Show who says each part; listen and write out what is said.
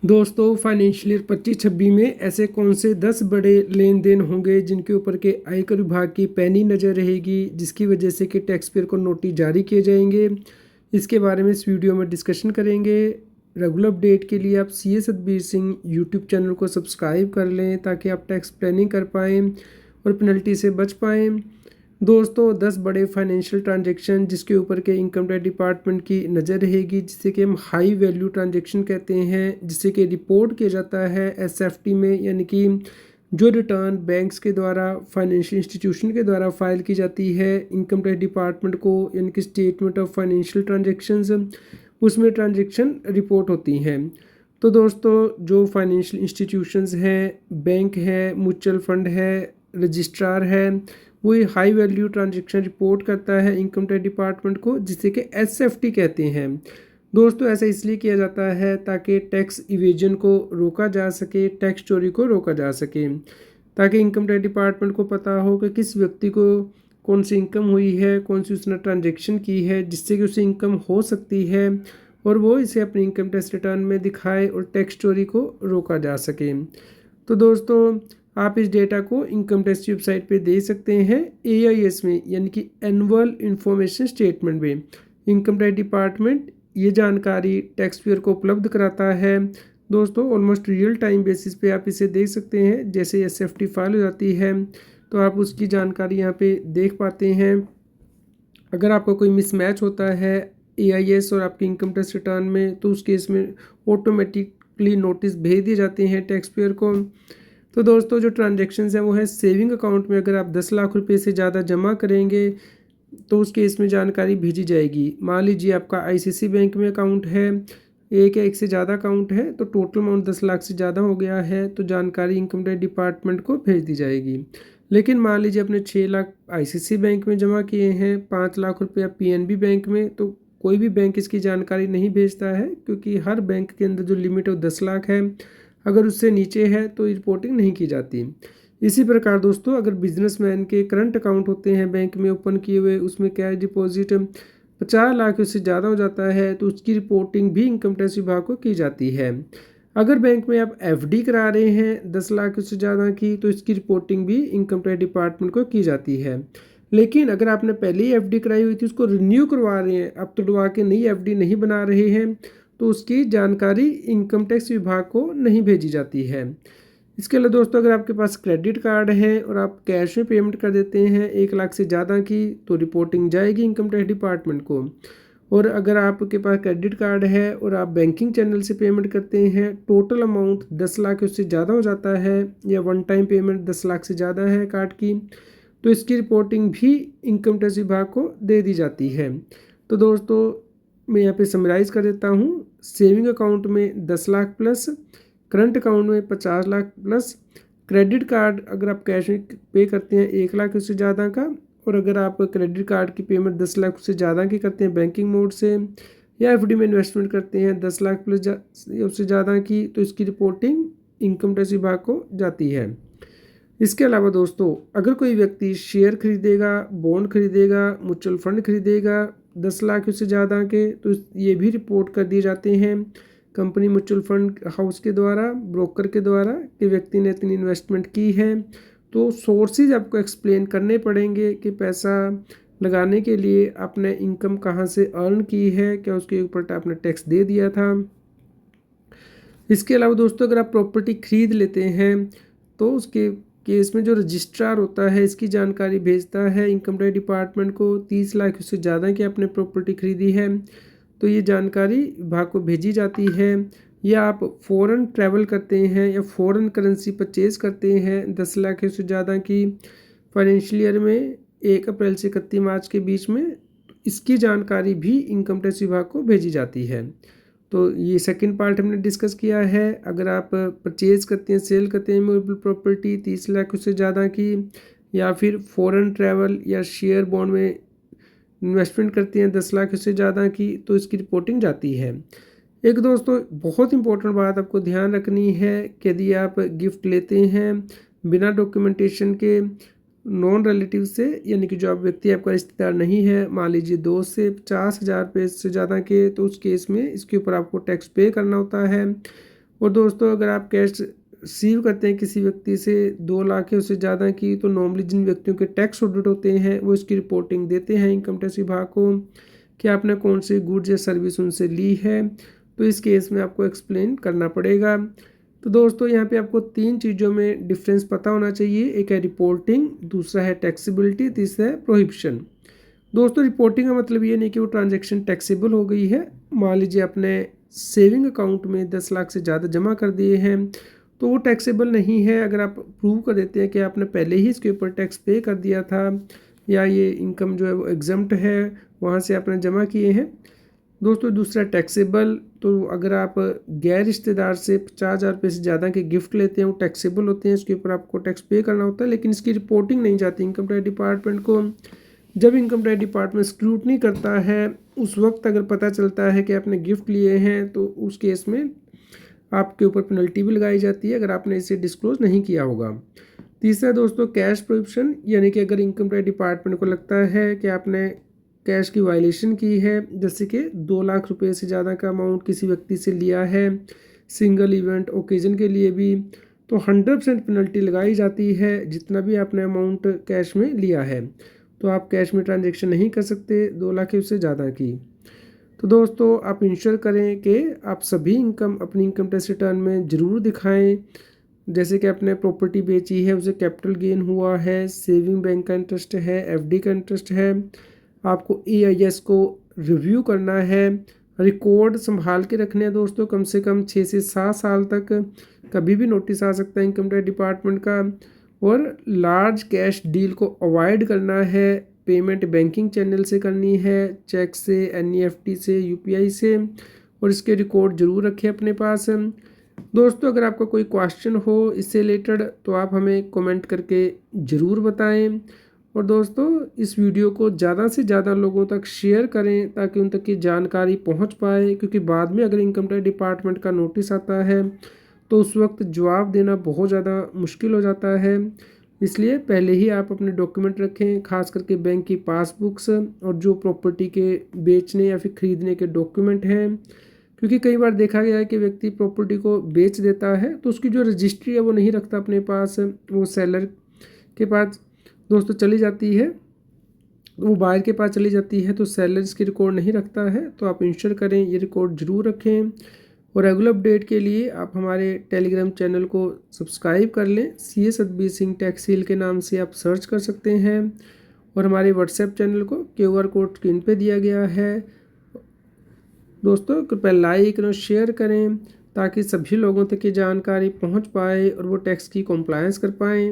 Speaker 1: दोस्तों financial year 25-26 में ऐसे कौन से 10 बड़े लेन देन होंगे जिनके ऊपर के आयकर विभाग की पैनी नज़र रहेगी, जिसकी वजह से कि टैक्स पेयर को नोटिस जारी किए जाएंगे। इसके बारे में इस वीडियो में डिस्कशन करेंगे। रेगुलर अपडेट के लिए आप सी सतबीर सिंह यूट्यूब चैनल को सब्सक्राइब कर लें ताकि आप टैक्स प्लानिंग कर पाएँ और पेनल्टी से बच पाएँ। दोस्तों 10 बड़े फाइनेंशियल ट्रांजैक्शन जिसके ऊपर के इनकम टैक्स डिपार्टमेंट की नज़र रहेगी, जिसे कि हम हाई वैल्यू ट्रांजैक्शन कहते हैं, जिसे कि रिपोर्ट किया जाता है एसएफटी में, यानी कि जो रिटर्न बैंक्स के द्वारा फाइनेंशियल इंस्टीट्यूशन के द्वारा फाइल की जाती है इनकम टैक्स डिपार्टमेंट को, यानी कि स्टेटमेंट ऑफ फाइनेंशियल ट्रांजेक्शन्स, उसमें ट्रांजेक्शन रिपोर्ट होती हैं। तो दोस्तों जो फाइनेंशियल इंस्टीट्यूशंस हैं, बैंक है, म्यूचुअल फंड है, रजिस्ट्रार है, वो ये हाई वैल्यू ट्रांजैक्शन रिपोर्ट करता है इनकम टैक्स डिपार्टमेंट को, जिसे कि एसएफटी कहते हैं। दोस्तों ऐसा इसलिए किया जाता है ताकि टैक्स इवेजन को रोका जा सके, टैक्स चोरी को रोका जा सके, ताकि इनकम टैक्स डिपार्टमेंट को पता हो कि किस व्यक्ति को कौन सी इनकम हुई है, कौन सी उसने ट्रांजैक्शन की है जिससे कि उसे इनकम हो सकती है, और वो इसे अपनी इनकम टैक्स रिटर्न में दिखाए और टैक्स चोरी को रोका जा सके। तो दोस्तों आप इस डेटा को इनकम टैक्स की वेबसाइट पे दे सकते हैं एआईएस में, यानी कि एनुअल इंफॉर्मेशन स्टेटमेंट में। इनकम टैक्स डिपार्टमेंट ये जानकारी टैक्स पेयर को उपलब्ध कराता है। दोस्तों ऑलमोस्ट रियल टाइम बेसिस पे आप इसे देख सकते हैं। जैसे एसएफटी फाइल हो जाती है तो आप उसकी जानकारी यहाँ पे देख पाते हैं। अगर आपका कोई मिसमैच होता है एआईएस और आपकी इनकम टैक्स रिटर्न में, तो उस केस में ऑटोमेटिकली नोटिस भेज दिए जाते हैं टैक्स पेयर को। तो दोस्तों जो ट्रांजैक्शंस हैं वो है सेविंग अकाउंट में। अगर आप 10 लाख रुपए से ज़्यादा जमा करेंगे तो उस केस में जानकारी भेजी जाएगी। मान लीजिए आपका आईसीसी बैंक में अकाउंट है, एक या एक से ज़्यादा अकाउंट है, तो टोटल अमाउंट 10 लाख से ज़्यादा हो गया है तो जानकारी इनकम टैक्स डिपार्टमेंट को भेज दी जाएगी। लेकिन मान लीजिए अपने 6 लाख आईसीसी बैंक में जमा किए हैं, 5 लाख रुपया पीएनबी बैंक में, तो कोई भी बैंक इसकी जानकारी नहीं भेजता है, क्योंकि हर बैंक के अंदर जो लिमिट है वो 10 लाख है। अगर उससे नीचे है तो रिपोर्टिंग नहीं की जाती। इसी प्रकार दोस्तों अगर बिजनेसमैन के करंट अकाउंट होते हैं बैंक में ओपन किए हुए, उसमें कैश डिपॉजिट 50 लाख उससे ज़्यादा हो जाता है तो उसकी रिपोर्टिंग भी इनकम टैक्स विभाग को की जाती है। अगर बैंक में आप एफडी करा रहे हैं 10 लाख उससे ज़्यादा की, तो इसकी रिपोर्टिंग भी इनकम टैक्स डिपार्टमेंट को की जाती है। लेकिन अगर आपने पहले ही एफडी कराई हुई थी, उसको रिन्यू करवा रहे हैं, अब तुड़वा के नई एफडी नहीं बना रहे हैं, तो उसकी जानकारी इनकम टैक्स विभाग को नहीं भेजी जाती है। इसके अलावा दोस्तों अगर आपके पास क्रेडिट कार्ड है और आप कैश में पेमेंट कर देते हैं 1 लाख से ज़्यादा की, तो रिपोर्टिंग जाएगी इनकम टैक्स डिपार्टमेंट को। और अगर आपके पास क्रेडिट कार्ड है और आप बैंकिंग चैनल से पेमेंट करते हैं, टोटल अमाउंट 10 लाख उससे ज़्यादा हो जाता है, या वन टाइम पेमेंट 10 लाख से ज़्यादा है कार्ड की, तो इसकी रिपोर्टिंग भी इनकम टैक्स विभाग को दे दी जाती है। तो दोस्तों मैं यहाँ पे समराइज़ कर देता हूँ। सेविंग अकाउंट में 10 लाख प्लस, करंट अकाउंट में 50 लाख प्लस, क्रेडिट कार्ड अगर आप कैश में पे करते हैं 1 लाख उससे ज़्यादा का, और अगर आप क्रेडिट कार्ड की पेमेंट 10 लाख उससे ज़्यादा की करते हैं बैंकिंग मोड से, या एफडी में इन्वेस्टमेंट करते हैं 10 लाख प्लस उससे ज़्यादा की, तो इसकी रिपोर्टिंग इनकम टैक्स विभाग को जाती है। इसके अलावा दोस्तों अगर कोई व्यक्ति शेयर खरीदेगा, बॉन्ड खरीदेगा, म्यूचुअल फंड खरीदेगा 10 लाख उससे ज़्यादा के, तो ये भी रिपोर्ट कर दिए जाते हैं कंपनी म्यूचुअल फंड हाउस के द्वारा, ब्रोकर के द्वारा, कि व्यक्ति ने इतनी इन्वेस्टमेंट की है। तो सोर्सेज आपको एक्सप्लेन करने पड़ेंगे कि पैसा लगाने के लिए आपने इनकम कहाँ से अर्न की है, क्या उसके ऊपर आपने टैक्स दे दिया था। इसके अलावा दोस्तों अगर आप प्रॉपर्टी खरीद लेते हैं तो उसके केस में जो रजिस्ट्रार होता है इसकी जानकारी भेजता है इनकम टैक्स डिपार्टमेंट को। 30 लाख उससे ज़्यादा की आपने प्रॉपर्टी खरीदी है तो ये जानकारी विभाग को भेजी जाती है। या आप फ़ॉरेन ट्रैवल करते हैं या फ़ॉरेन करेंसी परचेज करते हैं 10 लाख से ज़्यादा की फाइनेंशियल ईयर में 1 अप्रैल से 31 मार्च के बीच में, इसकी जानकारी भी इनकम टैक्स विभाग को भेजी जाती है। तो ये सेकंड पार्ट हमने डिस्कस किया है। अगर आप परचेज़ करते हैं, सेल करते हैं मूवेबल प्रॉपर्टी 30 लाख उससे ज़्यादा की, या फिर फॉरेन ट्रैवल या शेयर बॉन्ड में इन्वेस्टमेंट करते हैं 10 लाख उससे ज़्यादा की, तो इसकी रिपोर्टिंग जाती है। एक दोस्तों बहुत इंपॉर्टेंट बात आपको ध्यान रखनी है कि यदि आप गिफ्ट लेते हैं बिना डॉक्यूमेंटेशन के नॉन रिलेटिव से, यानी कि जो आप व्यक्ति आपका रिश्तेदार नहीं है, मान लीजिए दोस्त से 50,000 रुपये से ज़्यादा के, तो उस केस में इसके ऊपर आपको टैक्स पे करना होता है। और दोस्तों अगर आप कैश रिसीव करते हैं किसी व्यक्ति से 2 लाख या उससे ज़्यादा की, तो नॉर्मली जिन व्यक्तियों के टैक्स ऑडिट होते हैं वो इसकी रिपोर्टिंग देते हैं इनकम टैक्स विभाग को कि आपने कौन सी गुड्स या सर्विस उनसे ली है। तो इस केस में आपको एक्सप्लेन करना पड़ेगा। तो दोस्तों यहाँ पे आपको 3 चीज़ों में डिफरेंस पता होना चाहिए। एक है रिपोर्टिंग, दूसरा है टैक्सेबिलिटी, तीसरा है प्रोहिबिशन। दोस्तों रिपोर्टिंग का मतलब ये नहीं कि वो ट्रांजैक्शन टैक्सेबल हो गई है। मान लीजिए आपने सेविंग अकाउंट में 10 लाख से ज़्यादा जमा कर दिए हैं तो वो टैक्सेबल नहीं है। अगर आप प्रूव कर देते हैं कि आपने पहले ही इसके ऊपर टैक्स पे कर दिया था या ये इनकम जो है वो एग्जम्प्ट है, वहाँ से आपने जमा किए हैं। दोस्तों दूसरा टैक्सेबल, तो अगर आप गैर रिश्तेदार से 50,000 रुपये से ज़्यादा के गिफ्ट लेते हैं वो टैक्सेबल होते हैं, इसके ऊपर आपको टैक्स पे करना होता है, लेकिन इसकी रिपोर्टिंग नहीं जाती इनकम टैक्स डिपार्टमेंट को। जब इनकम टैक्स डिपार्टमेंट स्क्रूटनी करता है उस वक्त अगर पता चलता है कि आपने गिफ्ट लिए हैं तो उस केस में आपके ऊपर पेनल्टी भी लगाई जाती है अगर आपने इसे डिस्क्लोज नहीं किया होगा। तीसरा दोस्तों कैश प्रोहिबिशन, यानी कि अगर इनकम टैक्स डिपार्टमेंट को लगता है कि आपने कैश की वायलेशन की है, जैसे कि 2 लाख रुपए से ज़्यादा का अमाउंट किसी व्यक्ति से लिया है सिंगल इवेंट ओकेजन के लिए भी, तो 100% पेनल्टी लगाई जाती है जितना भी आपने अमाउंट कैश में लिया है। तो आप कैश में ट्रांजेक्शन नहीं कर सकते 2 लाख से ज़्यादा की। तो दोस्तों आप इंश्योर करें कि आप सभी इनकम अपनी इनकम टैक्स रिटर्न में ज़रूर दिखाएं। जैसे कि आपने प्रॉपर्टी बेची है, उसे कैपिटल गेन हुआ है, सेविंग बैंक का इंटरेस्ट है, एफडी का इंटरेस्ट है, आपको EIS को रिव्यू करना है, रिकॉर्ड संभाल के रखने हैं दोस्तों। कम से कम 6 से 7 साल तक कभी भी नोटिस आ सकता है इनकम टैक्स डिपार्टमेंट का। और लार्ज कैश डील को अवॉइड करना है, पेमेंट बैंकिंग चैनल से करनी है, चेक से, NEFT से, UPI से, और इसके रिकॉर्ड ज़रूर रखें अपने पास। दोस्तों अगर आपका कोई क्वेश्चन हो इससे रिलेटेड तो आप हमें कमेंट करके ज़रूर बताएं। और दोस्तों इस वीडियो को ज़्यादा से ज़्यादा लोगों तक शेयर करें ताकि उन तक ये जानकारी पहुंच पाए, क्योंकि बाद में अगर इनकम टैक्स डिपार्टमेंट का नोटिस आता है तो उस वक्त जवाब देना बहुत ज़्यादा मुश्किल हो जाता है। इसलिए पहले ही आप अपने डॉक्यूमेंट रखें, खास करके बैंक की पासबुक्स और जो प्रॉपर्टी के बेचने या फिर ख़रीदने के डॉक्यूमेंट हैं, क्योंकि कई बार देखा गया है कि व्यक्ति प्रॉपर्टी को बेच देता है तो उसकी जो रजिस्ट्री है वो नहीं रखता अपने पास, वो सेलर के पास दोस्तों चली जाती है, वो बायर के पास चली जाती है, तो सेलर इसकी रिकॉर्ड नहीं रखता है। तो आप इंश्योर करें ये रिकॉर्ड ज़रूर रखें। और रेगुलर अपडेट के लिए आप हमारे टेलीग्राम चैनल को सब्सक्राइब कर लें, CS Satbir Singh tax seal के नाम से आप सर्च कर सकते हैं। और हमारे व्हाट्सएप चैनल को QR कोड स्क्रीन पे दिया गया है। दोस्तों कृपया लाइक और शेयर करें ताकि सभी लोगों तक ये जानकारी पहुंच पाए और वो टैक्स की कॉम्प्लायंस कर पाएँ।